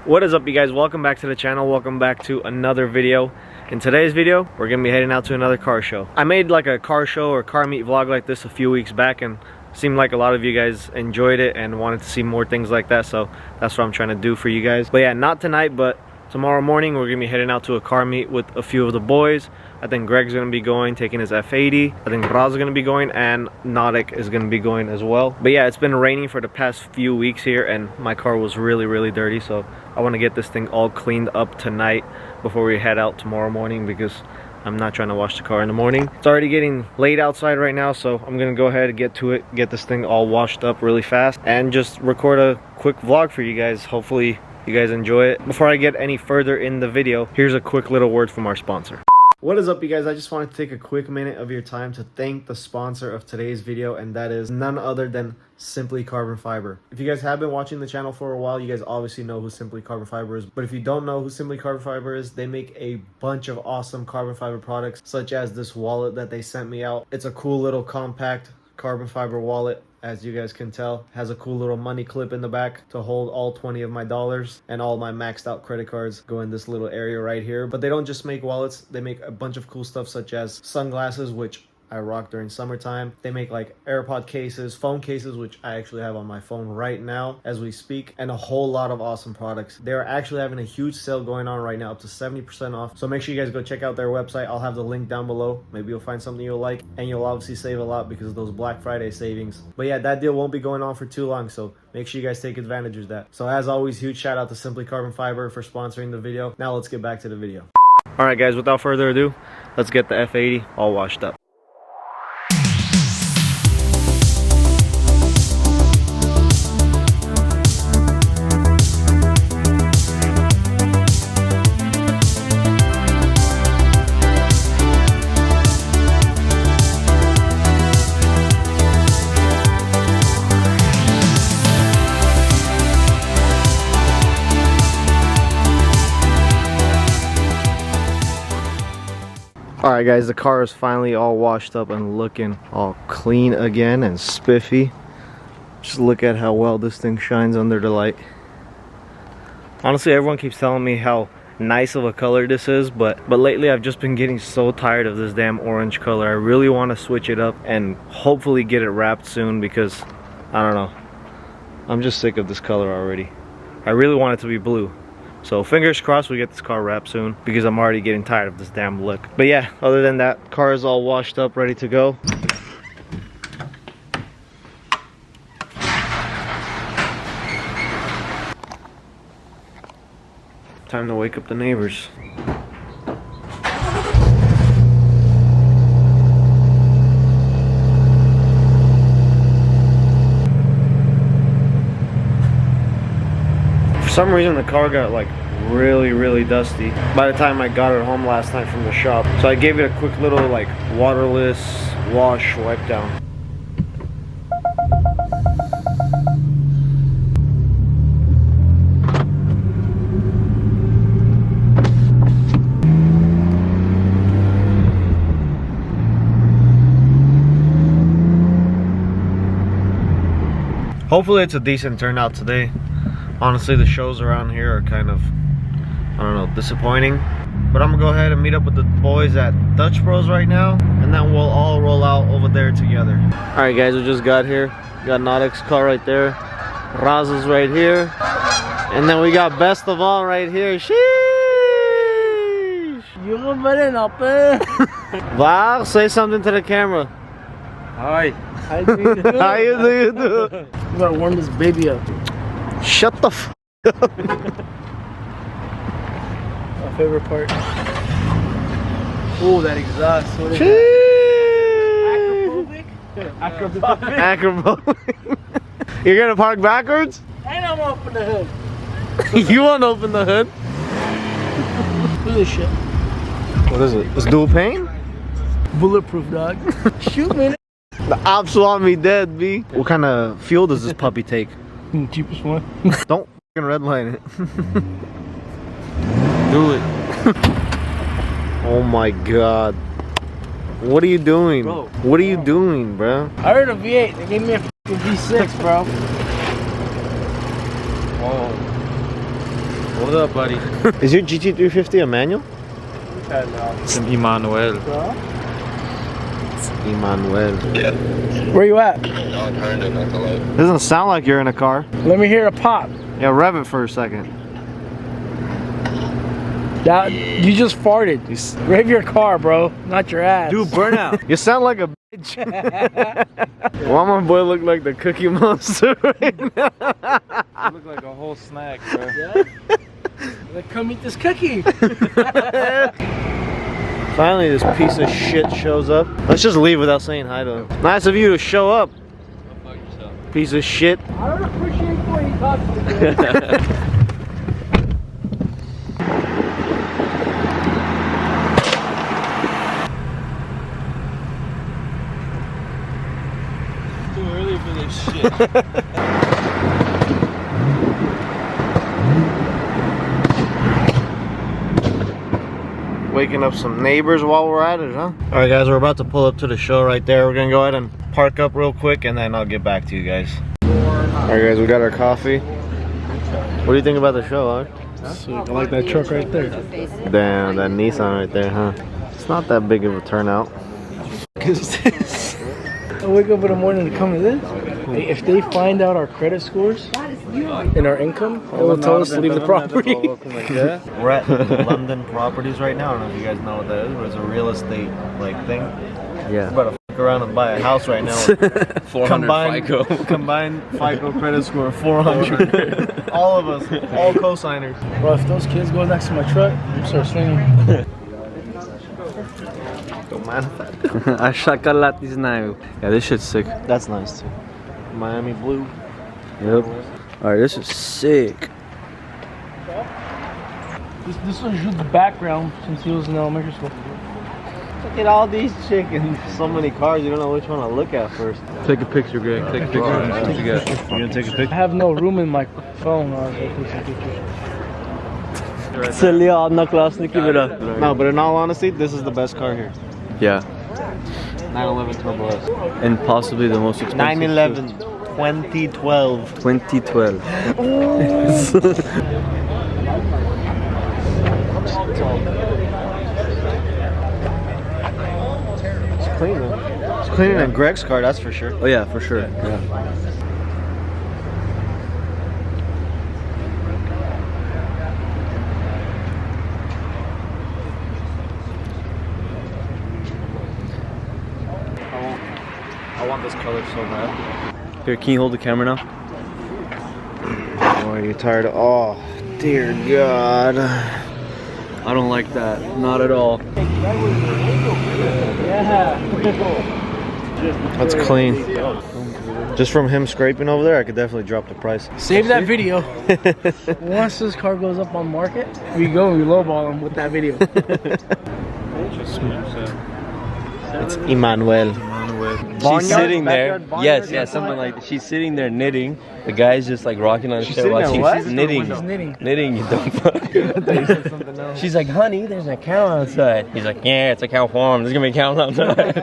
What is up, you guys? Welcome back to the channel. Welcome back to another video. In today's video, we're gonna be heading out to another car show. I made like a car show or car meet vlog like this a few weeks back, and seemed like a lot of you guys enjoyed it and wanted to see more things like that, so that's what I'm trying to do for you guys. But yeah, not tonight, but tomorrow morning we're gonna be heading out to a car meet with a few of the boys. I think Greg's gonna be going, taking his F80. I think Raz is gonna be going, and Nautic is gonna be going as well. But yeah, it's been raining for the past few weeks here, and my car was really dirty, so I want to get this thing all cleaned up tonight before we head out tomorrow morning, because I'm not trying to wash the car in the morning. It's already getting late outside right now, so I'm gonna go ahead and get to it, get this thing all washed up really fast, and just record a quick vlog for you guys. Hopefully you guys enjoy it. Before I get any further in the video, here's a quick little word from our sponsor. What is up, you guys? I just wanted to take a quick minute of your time to thank the sponsor of today's video, and that is none other than Simply Carbon Fiber. If you guys have been watching the channel for a while, you guys obviously know who Simply Carbon Fiber is. But if you don't know who Simply Carbon Fiber is, they make a bunch of awesome carbon fiber products, such as this wallet that they sent me out. It's a cool little compact carbon fiber wallet. As you guys can tell, has a cool little money clip in the back to hold all 20 of my dollars, and all my maxed out credit cards go in this little area right here. But they don't just make wallets, they make a bunch of cool stuff such as sunglasses, which I rock during summertime. They make like AirPod cases, phone cases, which I actually have on my phone right now as we speak, and a whole lot of awesome products. They're actually having a huge sale going on right now, up to 70% off. So make sure you guys go check out their website. I'll have the link down below. Maybe you'll find something you'll like, and you'll obviously save a lot because of those Black Friday savings. But yeah, that deal won't be going on for too long, so make sure you guys take advantage of that. So as always, huge shout out to Simply Carbon Fiber for sponsoring the video. Now let's get back to the video. All right, guys, without further ado, let's get the F80 all washed up. Alright guys, the car is finally all washed up and looking all clean again and spiffy. Just look at how well this thing shines under the light. Honestly, everyone keeps telling me how nice of a color this is, but lately I've just been getting so tired of this damn orange color. I really want to switch it up and hopefully get it wrapped soon, because I don't know, I'm just sick of this color already. I really want it to be blue. So fingers crossed we get this car wrapped soon, because I'm already getting tired of this damn look. But yeah, other than that, car is all washed up, ready to go. Time to wake up the neighbors. For some reason the car got like really dusty by the time I got it home last night from the shop, so I gave it a quick little like waterless wash wipe down. Hopefully it's a decent turnout today. Honestly, the shows around here are kind of, I don't know, disappointing. But I'm gonna go ahead and meet up with the boys at Dutch Bros right now, and then we'll all roll out over there together. Alright guys, we just got here. We got Nautic's car right there. Raz is right here. And then we got best of all right here. Sheesh! Var, say something to the camera. Hi. How you do? You gotta warm this baby up. Shut the f up. My favorite part. Oh, that exhaust. What is that? Acrobatic? Acrobatic. You're gonna park backwards? And I'm gonna open the hood. You wanna open the hood? Look at this shit. What is it? It's dual pane? Bulletproof, dog. Shoot, man. The ops want me dead, B. What kind of fuel does this puppy take? The cheapest one. Don't f***ing redline it. Do it. Oh my god. What are you doing? Bro. What are you doing, bro? I heard a V8. They gave me a V6, bro. Whoa. What up, buddy? Is your GT350 a manual? It's an Emmanuel. Emmanuel. Where you at? Doesn't sound like you're in a car. Let me hear a pop. Yeah, rev it for a second. That, you just farted. Rev your car, bro, not your ass. Dude, burnout. You sound like a bitch. Why my boy look like the Cookie Monster right now? You look like a whole snack, bro. Yeah? Like, come eat this cookie. Finally, this piece of shit shows up. Let's just leave without saying hi to him. Nice of you to show up. Go fuck yourself. Piece of shit. I don't appreciate the way you talk to me. Too early for this shit. Waking up some neighbors while we're at it, huh? All right, guys, we're about to pull up to the show right there. We're gonna go ahead and park up real quick, and then I'll get back to you guys. All right, guys, we got our coffee. What do you think about the show, huh? Sick. I like that truck right there. Damn, that Nissan right there, huh? It's not that big of a turnout. Is this? I wake up in the morning to come to this. Hey, if they find out our credit scores and our income, they will tell us to leave the property. We're at London Properties right now. I don't know if you guys know what that is, but it's a real estate like thing. Yeah. We're about to fuck around and buy a house right now. 400 FICO. Combined FICO credit score 400. All of us, all co-signers. Bro, if those kids go next to my truck, I'm start swinging. Don't mind that. Ashakalatis now. Yeah, this shit's sick. That's nice too. Miami blue. Yep. Alright, this is sick. This was Jude's background since he was in elementary school. Look at all these chickens. So many cars, you don't know which one to look at first. Take a picture, Greg. Take a picture. What you got? You gonna take a I picture? have no room in my phone. I'll take some pictures. No, but in all honesty, this is the best car here. Yeah. 911 Turbo S. And possibly the most expensive. 911 2012. 2012. It's clean though. It's cleaner than Greg's car, that's for sure. Oh yeah, for sure. Yeah. I want this color so bad. Here, can you hold the camera now? Oh, are you tired of, oh, dear God. I don't like that. Not at all. That's clean. Just from him scraping over there, I could definitely drop the price. Save that video. Once this car goes up on market, we go and we lowball him with that video. It's Emmanuel. She's sitting there. Yes, something like that. She's sitting there knitting. The guy's just like rocking on his chair watching. She's knitting. He's knitting. Knitting, you dumb fuck. She's like, honey, there's a cow outside. He's like, yeah, it's a cow farm. There's gonna be cows outside.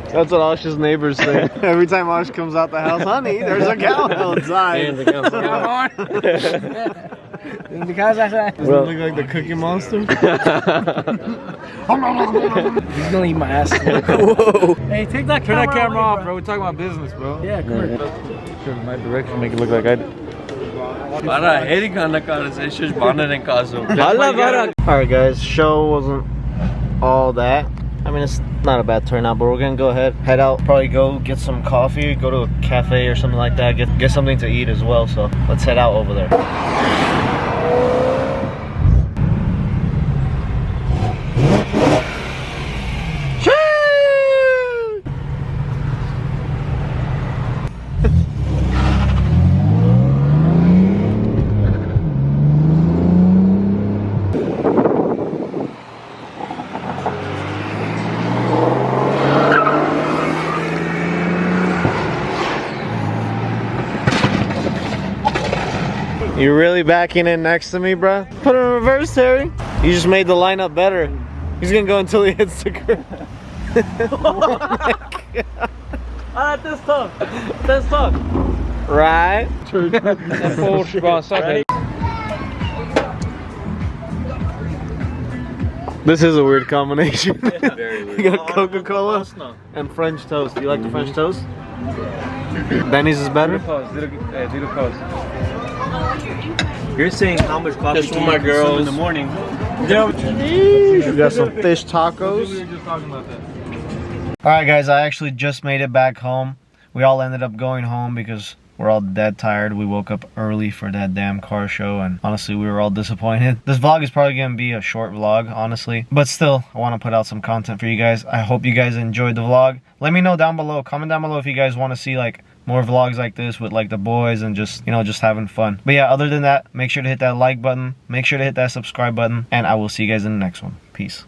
That's what Osh's neighbors say. Every time Osh comes out the house, honey, there's a cow outside. There's a cow farm. Because I said, Doesn't it look like the Cookie Monster? he's gonna eat my ass. Whoa. Hey, take that Turn camera, that camera away, off, bro. We're talking about business, bro. Yeah, come here. Turn in my direction, make it look like I did. Alright guys, show wasn't all that. I mean, it's not a bad turnout, but we're gonna go ahead, head out, probably go get some coffee, go to a cafe or something like that, get something to eat as well, so let's head out over there. You really backing in next to me, bro? Put it in reverse, Terry. You just made the lineup better. He's gonna go until he hits the curb. That's tough. That's tough. Right? Full spot, This is a weird combination. Very weird. You got Coca-Cola and French toast. Do you like the French toast? Benny's is better? You're saying how much coffee Just for my girls in the morning. We got some fish tacos. Alright guys, I actually just made it back home. We all ended up going home because we're all dead tired. We woke up early for that damn car show and honestly we were all disappointed. This vlog is probably going to be a short vlog, honestly. But still, I want to put out some content for you guys. I hope you guys enjoyed the vlog. Let me know down below. Comment down below if you guys want to see like more vlogs like this with like the boys and just, you know, just having fun. But yeah, other than that, make sure to hit that like button. Make sure to hit that subscribe button. And I will see you guys in the next one. Peace.